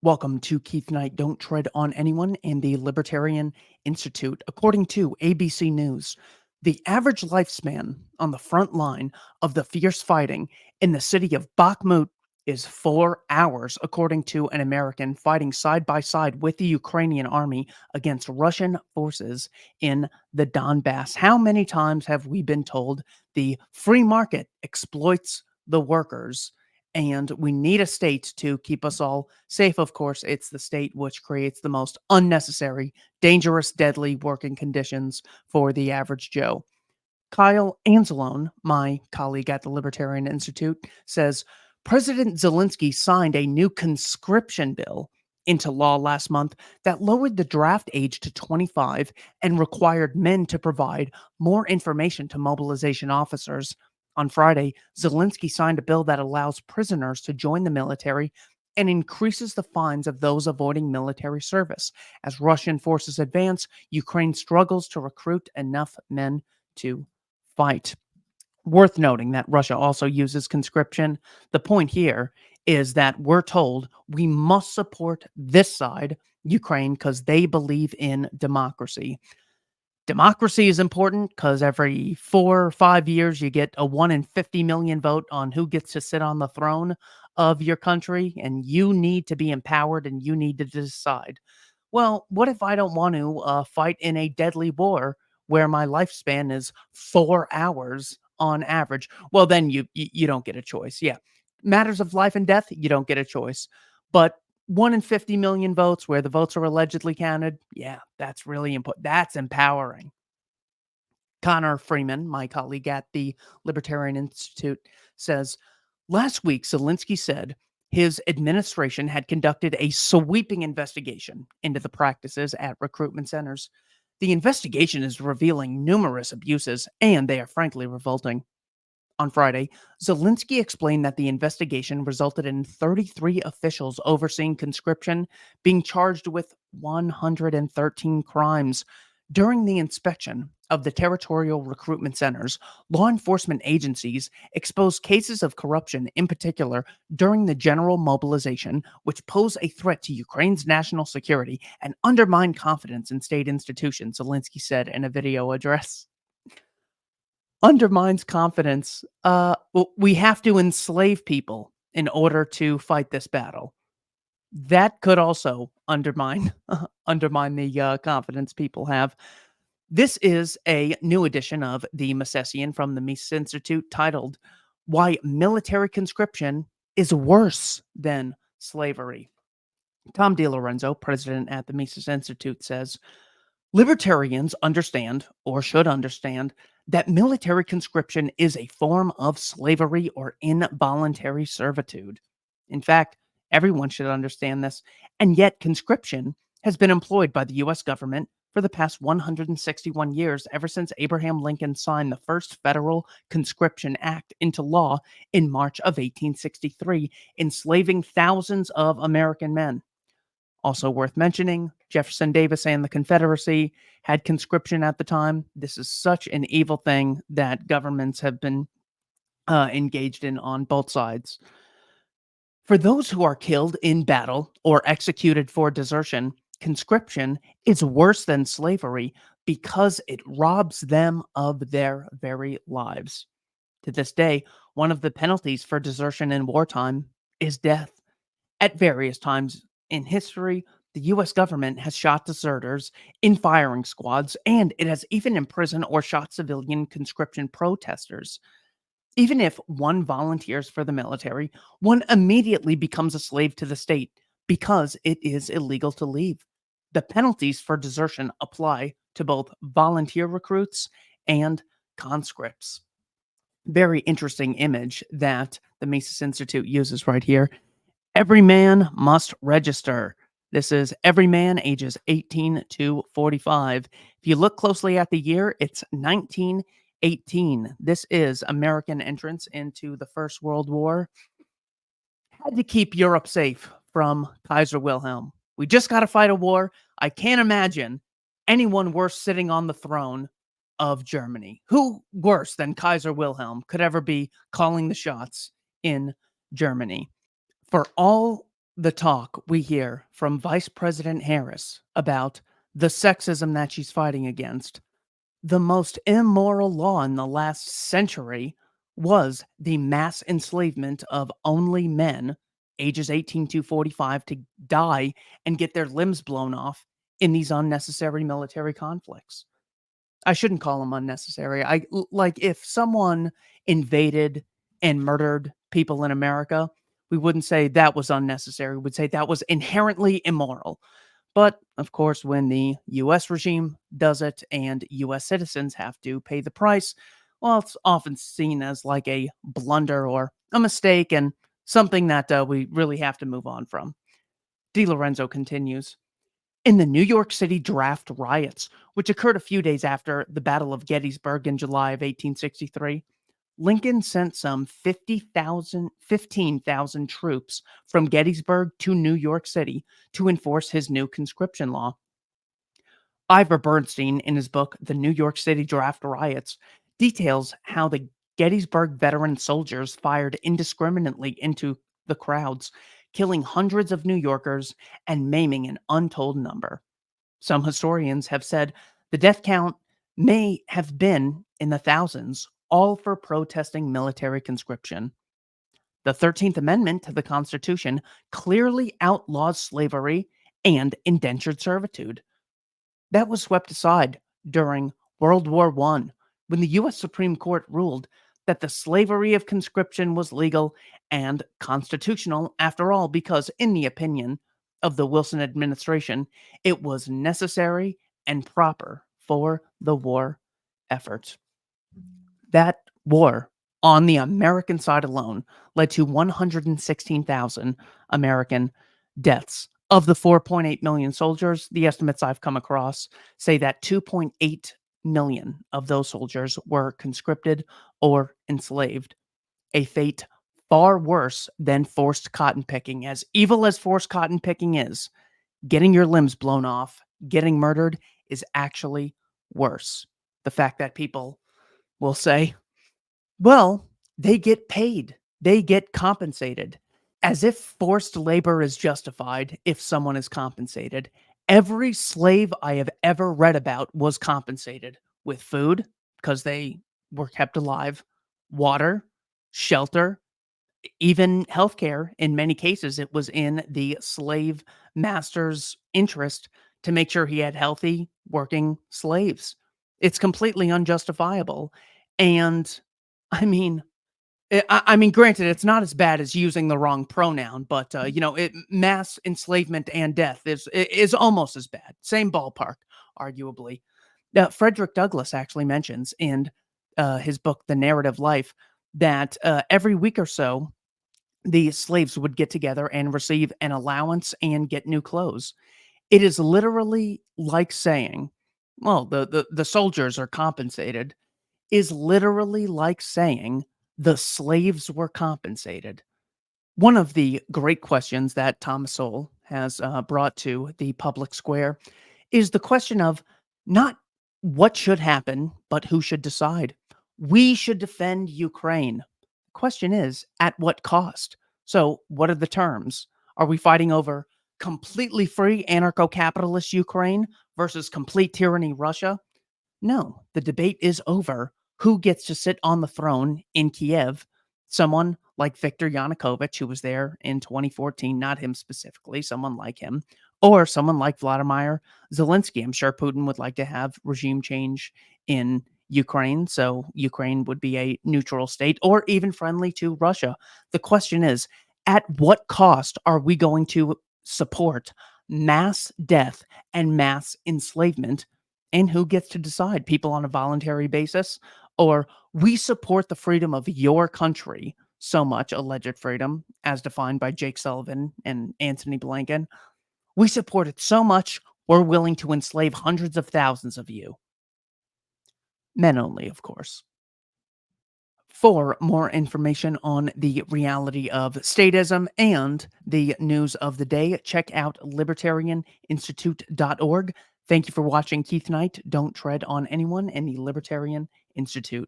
Welcome to Keith Knight Don't Tread on Anyone and the Libertarian Institute. According to ABC News, the average lifespan on the front line of the fierce fighting in the city of Bakhmut is 4 hours, according to an American fighting side by side with the Ukrainian army against Russian forces in the Donbass. How many times have we been told the free market exploits the workers? And we need a state to keep us all safe. Of course, it's the state which creates the most unnecessary, dangerous, deadly working conditions for the average Joe. Kyle Anzalone, my colleague at the Libertarian Institute, says President Zelensky signed a new conscription bill into law last month that lowered the draft age to 25 and required men to provide more information to mobilization officers. On Friday, Zelensky signed a bill that allows prisoners to join the military and increases the fines of those avoiding military service. As Russian forces advance, Ukraine struggles to recruit enough men to fight. Worth noting that Russia also uses conscription. The point here is that we're told we must support this side, Ukraine, because they believe in democracy. Democracy is important because every 4 or 5 years you get a 1 in 50 million vote on who gets to sit on the throne of your country, and you need to be empowered and you need to decide. Well, what if I don't want to fight in a deadly war where my lifespan is 4 hours on average? Well, then you don't get a choice. Yeah. Matters of life and death, you don't get a choice. But 1 in 50 million votes where the votes are allegedly counted, yeah, that's really important. That's empowering. Connor Freeman, my colleague at the Libertarian Institute, says last week Zelensky said his administration had conducted a sweeping investigation into the practices at recruitment centers. The investigation is revealing numerous abuses, and they are frankly revolting. On Friday, Zelensky explained that the investigation resulted in 33 officials overseeing conscription being charged with 113 crimes. During the inspection of the territorial recruitment centers, law enforcement agencies exposed cases of corruption, in particular during the general mobilization, which pose a threat to Ukraine's national security and undermine confidence in state institutions, Zelensky said in a video address. Undermines confidence. We have to enslave people in order to fight this battle. That could also undermine undermine the confidence people have. This is a new edition of the Misesian from the Mises Institute titled "Why Military Conscription is Worse Than Slavery." Tom DiLorenzo, president at the Mises Institute, says libertarians understand, or should understand, that military conscription is a form of slavery or involuntary servitude. In fact, everyone should understand this, and yet conscription has been employed by the U.S. government for the past 161 years, ever since Abraham Lincoln signed the first Federal Conscription Act into law in March of 1863, enslaving thousands of American men. Also worth mentioning, Jefferson Davis and the Confederacy had conscription at the time. This is such an evil thing that governments have been engaged in on both sides. For those who are killed in battle or executed for desertion, conscription is worse than slavery because it robs them of their very lives. To this day, one of the penalties for desertion in wartime is death. At various times in history, the U.S. government has shot deserters in firing squads, and it has even imprisoned or shot civilian conscription protesters. Even if one volunteers for the military, one immediately becomes a slave to the state because it is illegal to leave. The penalties for desertion apply to both volunteer recruits and conscripts. Very interesting image that the Mises Institute uses right here. Every man must register. This is every man ages 18 to 45. If you look closely at the year, it's 1918. This is American entrance into the First World War. Had to keep Europe safe from Kaiser Wilhelm. We just got to fight a war. I can't imagine anyone worse sitting on the throne of Germany. Who worse than Kaiser Wilhelm could ever be calling the shots in Germany? For all the talk we hear from Vice President Harris about the sexism that she's fighting against, the most immoral law in the last century was the mass enslavement of only men ages 18 to 45 to die and get their limbs blown off in these unnecessary military conflicts. I shouldn't call them unnecessary. Like if someone invaded and murdered people in America, we wouldn't say that was unnecessary. We'd say that was inherently immoral. But of course, when the US regime does it and US citizens have to pay the price, well, it's often seen as like a blunder or a mistake and something that we really have to move on from. DiLorenzo continues. In the New York City draft riots, which occurred a few days after the Battle of Gettysburg in July of 1863, Lincoln sent some 15,000 troops from Gettysburg to New York City to enforce his new conscription law. Ivor Bernstein, in his book, The New York City Draft Riots, details how the Gettysburg veteran soldiers fired indiscriminately into the crowds, killing hundreds of New Yorkers and maiming an untold number. Some historians have said the death count may have been in the thousands, all for protesting military conscription. The 13th Amendment to the Constitution clearly outlaws slavery and indentured servitude. That was swept aside during World War I when the U.S. Supreme Court ruled that the slavery of conscription was legal and constitutional after all, because, in the opinion of the Wilson administration, it was necessary and proper for the war effort. That war on the American side alone led to 116,000 American deaths. Of the 4.8 million soldiers, the estimates I've come across say that 2.8 million of those soldiers were conscripted or enslaved, a fate far worse than forced cotton picking. As evil as forced cotton picking is, getting your limbs blown off, getting murdered is actually worse. The fact that people will say, well, they get paid, they get compensated, as if forced labor is justified if someone is compensated. Every slave I have ever read about was compensated with food because they were kept alive, water, shelter, even healthcare. In many cases, it was in the slave master's interest to make sure he had healthy working slaves. It's completely unjustifiable. And I mean, I mean, granted, it's not as bad as using the wrong pronoun, but mass enslavement and death is almost as bad. Same ballpark, arguably. Frederick Douglass actually mentions in his book, The Narrative Life, that every week or so, the slaves would get together and receive an allowance and get new clothes. It is literally like saying, well, the soldiers are compensated, is literally like saying the slaves were compensated. One of the great questions that Thomas Sowell has brought to the public square is the question of not what should happen, but who should decide. We should defend Ukraine. The question is, at what cost? So, what are the terms? Are we fighting over completely free anarcho capitalist Ukraine versus complete tyranny Russia? No, the debate is over. Who gets to sit on the throne in Kiev? Someone like Viktor Yanukovych, who was there in 2014, not him specifically, someone like him, or someone like Vladimir Zelensky. I'm sure Putin would like to have regime change in Ukraine, so Ukraine would be a neutral state or even friendly to Russia. The question is, at what cost are we going to support mass death and mass enslavement, and who gets to decide? People on a voluntary basis? Or we support the freedom of your country so much, alleged freedom, as defined by Jake Sullivan and Anthony Blinken. We support it so much, we're willing to enslave hundreds of thousands of you. Men only, of course. For more information on the reality of statism and the news of the day, check out libertarianinstitute.org. Thank you for watching Keith Knight. Don't tread on anyone in the Libertarian Institute.